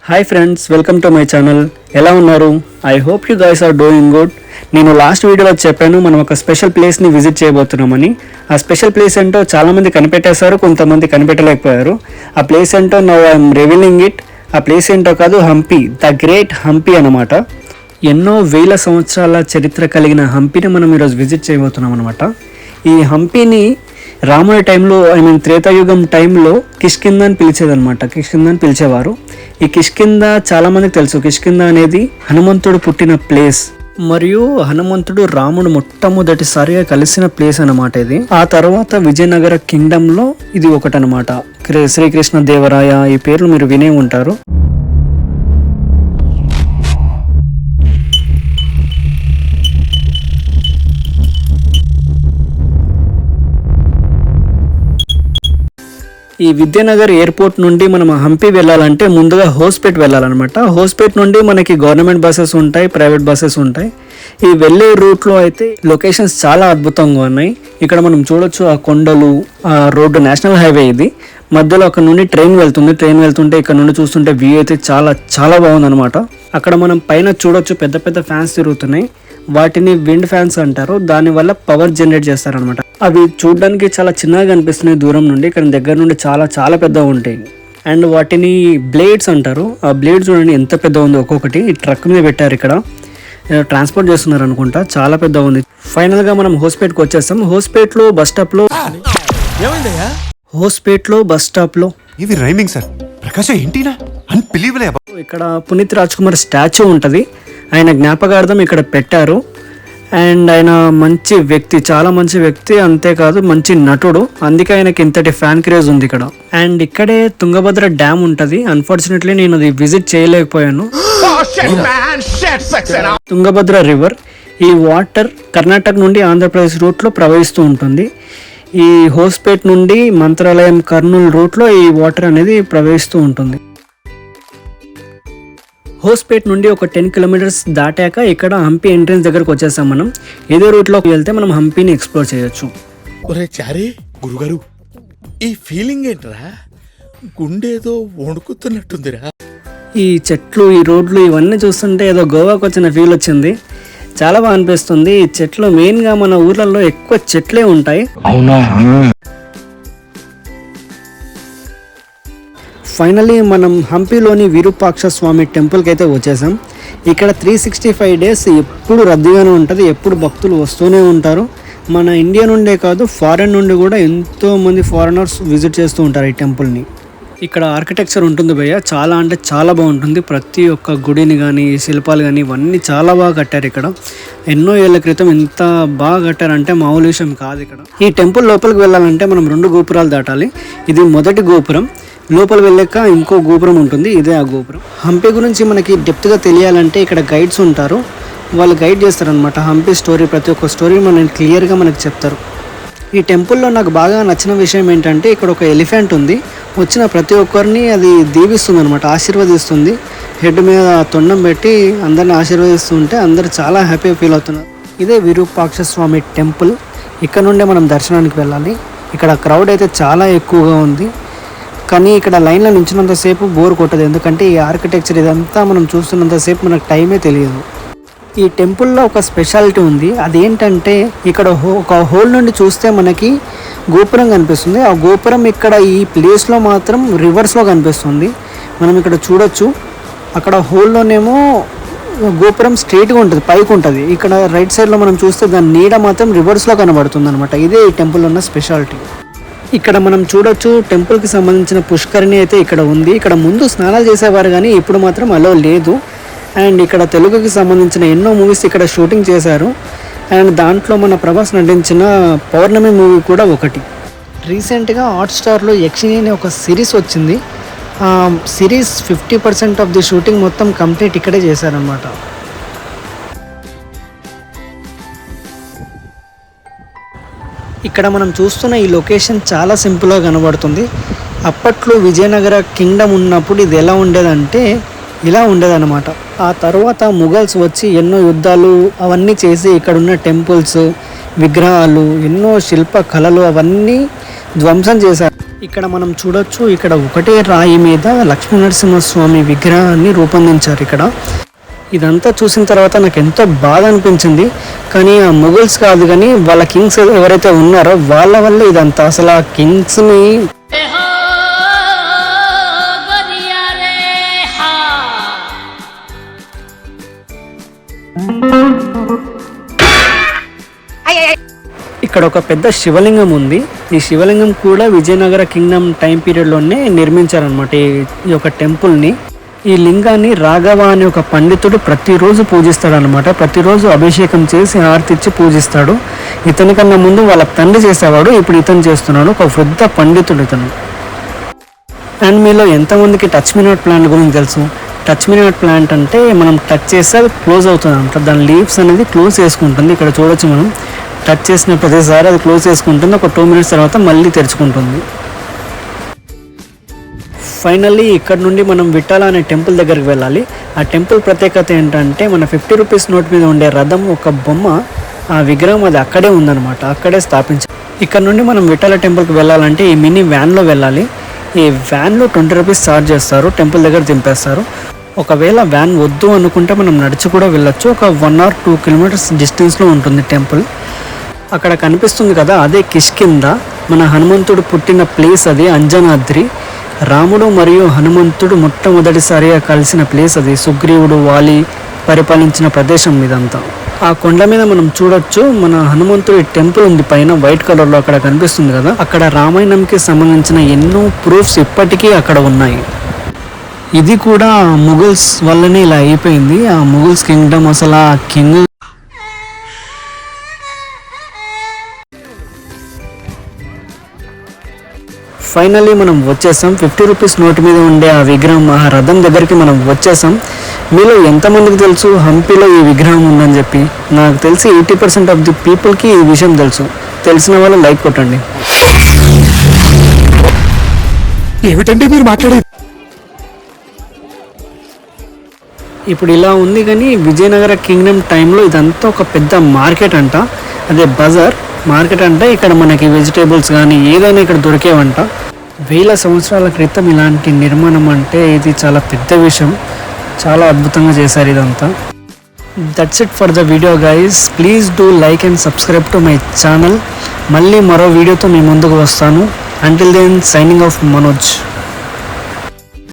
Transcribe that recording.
Hi friends, welcome to my channel. ఎలా ఉన్నారు? I hope you guys are doing good. నేను last వీడియోలో చెప్పాను మనం ఒక స్పెషల్ ప్లేస్ని విజిట్ చేయబోతున్నామని. ఆ స్పెషల్ ప్లేస్ ఏంటో చాలామంది కనిపెట్టేశారు, కొంతమంది కనిపెట్టలేకపోయారు. ఆ ప్లేస్ ఏంటో నౌ ఐఎమ్ రివీలింగ్ ఇట్. ఆ ప్లేస్ ఏంటో కాదు, హంపి, ద గ్రేట్ హంపి అన్నమాట. ఎన్నో వేల సంవత్సరాల చరిత్ర కలిగిన హంపిని మనం ఈరోజు విజిట్ చేయబోతున్నాం అనమాట. ఈ హంపిని రాముడి టైంలో, త్రేతాయుగం టైంలో కిష్కింద అని పిలిచేదనమాట. కిష్కింద అని పిలిచేవారు. ఈ కిష్కింద చాలా మందికి తెలుసు. కిష్కింద అనేది హనుమంతుడు పుట్టిన ప్లేస్ మరియు హనుమంతుడు రాముడు మొట్టమొదటిసారిగా కలిసిన ప్లేస్ అన్నమాట ఇది. ఆ తర్వాత విజయనగర కింగ్డమ్ లో ఇది ఒకటనమాట. శ్రీకృష్ణ దేవరాయ ఈ పేర్లు మీరు వినే ఉంటారు. ఈ విద్యానగర్ ఎయిర్పోర్ట్ నుండి మనం హంపి వెళ్ళాలంటే ముందుగా హోస్పేట్ వెళ్ళాలన్నమాట. హోస్పేట్ నుండి మనకి గవర్నమెంట్ బస్సెస్ ఉంటాయి, ప్రైవేట్ బస్సెస్ ఉంటాయి. ఈ వెళ్ళే రూట్లో అయితే లొకేషన్స్ చాలా అద్భుతంగా ఉన్నాయి. ఇక్కడ మనం చూడొచ్చు ఆ కొండలు, ఆ రోడ్డు, నేషనల్ హైవే ఇది. మధ్యలో అక్కడ నుండి ట్రైన్ వెళ్తుంటే ఇక్కడ నుండి చూస్తుంటే వ్యూ అయితే చాలా చాలా బాగుందన్నమాట. అక్కడ మనం పైన చూడొచ్చు పెద్ద పెద్ద ఫ్యాన్స్ తిరుగుతున్నాయి. వాటిని విండ్ ఫ్యాన్స్ అంటారు. దానివల్ల పవర్ జనరేట్ చేస్తారనమాట. అవి చూడడానికి చాలా చిన్నగా కనిపిస్తున్నాయి దూరం నుండి, కానీ దగ్గర నుండి చాలా చాలా పెద్దగా ఉంటాయి. అండ్ వాటిని బ్లేడ్స్ అంటారు. ఆ బ్లేడ్ చూడండి ఎంత పెద్ద ఉంది. ఒక్కొక్కటి ట్రక్ మీద పెట్టారు. ఇక్కడ ట్రాన్స్పోర్ట్ చేస్తున్నారు అనుకుంటా. చాలా పెద్ద ఉంది. ఫైనల్గా మనం హోస్పేట్కి వచ్చేస్తాం. హోస్పేట్లో బస్ స్టాప్లో ఇది రైమింగ్ సార్. ప్రకాశం ఏంటినా అన్బిలీవబుల్. ఇక్కడ పునీత్ రాజ్ కుమార్ స్టాచ్యూ ఉంటుంది. ఆయన జ్ఞాపకార్థం ఇక్కడ పెట్టారు. అండ్ ఆయన మంచి వ్యక్తి, చాలా మంచి వ్యక్తి. అంతేకాదు మంచి నటుడు. అందుకే ఆయనకి ఇంతటి ఫ్యాన్ క్రేజ్ ఉంది ఇక్కడ. అండ్ ఇక్కడే తుంగభద్ర డ్యామ్ ఉంటుంది. అన్ఫార్చునేట్లీ నేను అది విజిట్ చేయలేకపోయాను. తుంగభద్ర రివర్, ఈ వాటర్ కర్ణాటక నుండి ఆంధ్రప్రదేశ్ రూట్లో ప్రవహిస్తూ ఉంటుంది. ఈ హోస్పేట్ నుండి మంత్రాలయం, కర్నూలు రూట్లో ఈ వాటర్ అనేది ప్రవహిస్తూ ఉంటుంది. హోస్పేట్ నుండి ఒక 10 కిలోమీటర్స్ దాటాక ఇక్కడ హంపి ఎంట్రన్స్ దగ్గరకు వచ్చేసాం మనం. ఏదో రూట్లోకి వెళ్తే మనం హంపిని ఎక్స్ప్లోర్ చేయొచ్చు. ఒరే చారీ గురుగారు, ఈ ఫీలింగ్ ఏంట్రా? గుండేదో వణుకుతున్నట్టుందిరా. ఈ చెట్లు, ఈ రోడ్లు ఇవన్నీ చూస్తుంటే ఏదో గోవాకు వచ్చిన ఫీల్ వచ్చింది. చాలా బాగా అనిపిస్తుంది. ఈ చెట్లు మెయిన్గా మన ఊర్లలో ఎక్కువ చెట్లే ఉంటాయి. అవునా? ఫైనలీ మనం హంపిలోని విరూపాక్ష స్వామి టెంపుల్కి అయితే వచ్చేసాం. ఇక్కడ 365 డేస్ ఎప్పుడు రద్దీగానే ఉంటుంది. ఎప్పుడు భక్తులు వస్తూనే ఉంటారు. మన ఇండియా నుండే కాదు, ఫారెన్ నుండి కూడా ఎంతోమంది ఫారినర్స్ విజిట్ చేస్తూ ఉంటారు ఈ టెంపుల్ని. ఇక్కడ ఆర్కిటెక్చర్ ఉంటుంది భయ్య, చాలా అంటే చాలా బాగుంటుంది. ప్రతి ఒక్క గుడిని కానీ, శిల్పాలు కానీ ఇవన్నీ చాలా బాగా కట్టారు ఇక్కడ. ఎన్నో ఏళ్ల క్రితం ఎంత బాగా కట్టారంటే మామూలు విషయం కాదు ఇక్కడ. ఈ టెంపుల్ లోపలికి వెళ్ళాలంటే మనం 2 గోపురాలు దాటాలి. ఇది మొదటి గోపురం. లోపల వెళ్ళాక ఇంకో గోపురం ఉంటుంది. ఇదే ఆ గోపురం. హంపి గురించి మనకి డెప్త్గా తెలియాలంటే ఇక్కడ గైడ్స్ ఉంటారు. వాళ్ళు గైడ్ చేస్తారనమాట. హంపి స్టోరీ, ప్రతి ఒక్క స్టోరీ మనకి క్లియర్గా మనకు చెప్తారు. ఈ టెంపుల్లో నాకు బాగా నచ్చిన విషయం ఏంటంటే ఇక్కడ ఒక ఎలిఫెంట్ ఉంది. వచ్చిన ప్రతి ఒక్కరిని అది దీవిస్తుంది అనమాట, ఆశీర్వదిస్తుంది. హెడ్ మీద తొండం పెట్టి అందరిని ఆశీర్వదిస్తుంటే అందరు చాలా హ్యాపీగా ఫీల్ అవుతున్నారు. ఇదే విరూపాక్ష స్వామి టెంపుల్. ఇక్కడ నుండే మనం దర్శనానికి వెళ్ళాలి. ఇక్కడ క్రౌడ్ అయితే చాలా ఎక్కువగా ఉంది. కానీ ఇక్కడ లైన్లో నించున్నంతసేపు బోర్ కొట్టదు. ఎందుకంటే ఈ ఆర్కిటెక్చర్ ఇదంతా మనం చూస్తున్నంతసేపు మనకు టైమే తెలియదు. ఈ టెంపుల్లో ఒక స్పెషాలిటీ ఉంది. అదేంటంటే ఇక్కడ ఒక హోల్ నుండి చూస్తే మనకి గోపురం కనిపిస్తుంది. ఆ గోపురం ఇక్కడ ఈ ప్లేస్లో మాత్రం రివర్స్లో కనిపిస్తుంది. మనం ఇక్కడ చూడొచ్చు. అక్కడ హోల్లోనేమో గోపురం స్ట్రైట్గా ఉంటుంది, పైకి ఉంటుంది. ఇక్కడ రైట్ సైడ్లో మనం చూస్తే దాని నీడ మాత్రం రివర్స్లో కనబడుతుంది అనమాట. ఇదే ఈ టెంపుల్ ఉన్న స్పెషాలిటీ. ఇక్కడ మనం చూడొచ్చు టెంపుల్కి సంబంధించిన పుష్కరిణి అయితే ఇక్కడ ఉంది. ఇక్కడ ముందు స్నానాలు చేసేవారు కానీ ఇప్పుడు మాత్రం అలో లేదు. అండ్ ఇక్కడ తెలుగుకి సంబంధించిన ఎన్నో మూవీస్ ఇక్కడ షూటింగ్ చేశారు. అండ్ దాంట్లో మన ప్రభాస్ నటించిన పౌర్ణమి మూవీ కూడా ఒకటి. రీసెంట్గా హాట్స్టార్లో యక్షిని అనే ఒక సిరీస్ వచ్చింది. ఆ సిరీస్ 50% ఆఫ్ ది షూటింగ్ మొత్తం కంప్లీట్ ఇక్కడే చేశారనమాట. ఇక్కడ మనం చూస్తున్న ఈ లొకేషన్ చాలా సింపుల్గా కనబడుతుంది. అప్పట్లో విజయనగర కింగ్డమ్ ఉన్నప్పుడు ఇది ఎలా ఉండేదంటే ఇలా ఉండేదన్నమాట. ఆ తర్వాత ముఘల్స్ వచ్చి ఎన్నో యుద్ధాలు అవన్నీ చేసి ఇక్కడున్న టెంపుల్స్, విగ్రహాలు, ఎన్నో శిల్ప కళలు అవన్నీ ధ్వంసం చేశారు. ఇక్కడ మనం చూడొచ్చు, ఇక్కడ ఒకటే రాయి మీద లక్ష్మీ నరసింహస్వామి విగ్రహాన్ని రూపొందించారు. ఇక్కడ ఇదంతా చూసిన తర్వాత నాకు ఎంతో బాధ అనిపించింది. కానీ ఆ మొఘల్స్ కాదు, కానీ వాళ్ళ కింగ్స్ ఎవరైతే ఉన్నారో వాళ్ళ వల్ల ఇదంతా. అసలు ఆ కింగ్స్ని ఇక్కడ ఒక పెద్ద శివలింగం ఉంది. ఈ శివలింగం కూడా విజయనగర కింగ్డమ్ టైం పీరియడ్లోనే నిర్మించారనమాట ఈ యొక్క టెంపుల్ని. ఈ లింగాన్ని రాఘవ అనే ఒక పండితుడు ప్రతిరోజు పూజిస్తాడనమాట. ప్రతిరోజు అభిషేకం చేసి హారతిచ్చి పూజిస్తాడు. ఇతని కన్నా ముందు వాళ్ళ తండ్రి చేసేవాడు, ఇప్పుడు ఇతను చేస్తున్నాడు. ఒక వృద్ధ పండితుడు ఇతను. అండ్ మీలో ఎంతమందికి టచ్ మీ నాట్ ప్లాంట్ గురించి తెలుసు? టచ్ మీ నాట్ ప్లాంట్ అంటే మనం టచ్ చేస్తే అది క్లోజ్ అవుతుంది అంట. దాని లీవ్స్ అనేది క్లోజ్ చేసుకుంటుంది. ఇక్కడ చూడొచ్చు, మనం టచ్ చేసిన ప్రతిసారి అది క్లోజ్ చేసుకుంటుంది. ఒక 2 minutes తర్వాత మళ్ళీ తెరుచుకుంటుంది. ఫైనల్లీ ఇక్కడ నుండి మనం విఠాల అనే టెంపుల్ దగ్గరికి వెళ్ళాలి. ఆ టెంపుల్ ప్రత్యేకత ఏంటంటే, మన 50 రూపీస్ నోట్ మీద ఉండే రథం ఒక బొమ్మ, ఆ విగ్రహం అది అక్కడే ఉందన్నమాట, అక్కడే స్థాపించారు. ఇక్కడ నుండి మనం విఠాల టెంపుల్కి వెళ్ళాలంటే ఈ మినీ వ్యాన్లో వెళ్ళాలి. ఈ వ్యాన్లో 20 రూపీస్ ఛార్జ్ చేస్తారు, టెంపుల్ దగ్గర దింపేస్తారు. ఒకవేళ వ్యాన్ వద్దు అనుకుంటే మనం నడిచి కూడా వెళ్ళొచ్చు. ఒక 1 or 2 kilometers డిస్టెన్స్లో ఉంటుంది టెంపుల్. అక్కడ కనిపిస్తుంది కదా, అదే కిష్కింద, మన హనుమంతుడు పుట్టిన ప్లేస్ అది. అంజనాద్రి, రాముడు మరియు హనుమంతుడు మొట్టమొదటిసారిగా కలిసిన ప్లేస్ అది. సుగ్రీవుడు, వాలి పరిపాలించిన ప్రదేశం ఇదంతా. ఆ కొండ మీద మనం చూడొచ్చు, మన హనుమంతుడి టెంపుల్ ఉంది పైన వైట్ కలర్లో, అక్కడ కనిపిస్తుంది కదా. అక్కడ రామాయణంకి సంబంధించిన ఎన్నో ప్రూఫ్స్ ఇప్పటికీ అక్కడ ఉన్నాయి. ఇది కూడా ముఘల్స్ వల్లనే ఇలా అయిపోయింది. ఆ ముఘల్స్ కింగ్డమ్, అసలు ఆ కింగ్ ఫైనల్లీ మనం వచ్చేసాం. 50 రూపీస్ నోట్ మీద ఉండే ఆ విగ్రహం, ఆ రథం దగ్గరికి మనం వచ్చేసాం. మీలో ఎంతమందికి తెలుసు హంపీలో ఈ విగ్రహం ఉందని చెప్పి? నాకు తెలిసి 80% ఆఫ్ ది పీపుల్కి ఈ విషయం తెలుసు. తెలిసిన వాళ్ళు లైక్ కొట్టండి. ఏమిటంటే మీరు మాట్లాడేది? ఇప్పుడు ఇలా ఉంది, కానీ విజయనగర కింగ్డమ్ టైంలో ఇదంతా ఒక పెద్ద మార్కెట్ అంట. అదే బజార్ మార్కెట్ అంటే ఇక్కడ మనకి వెజిటేబుల్స్ కానీ ఏదైనా ఇక్కడ దొరికేవంట. 1000 సంవత్సరాల క్రితం ఇలాంటి నిర్మాణం అంటే ఇది చాలా పెద్ద విషయం. చాలా అద్భుతంగా చేశారు ఇదంతా. That's it for the video guys. Please do like and subscribe to my channel. మళ్ళీ మరో వీడియోతో మీ ముందుకు వస్తాను. Until then, signing off Manoj.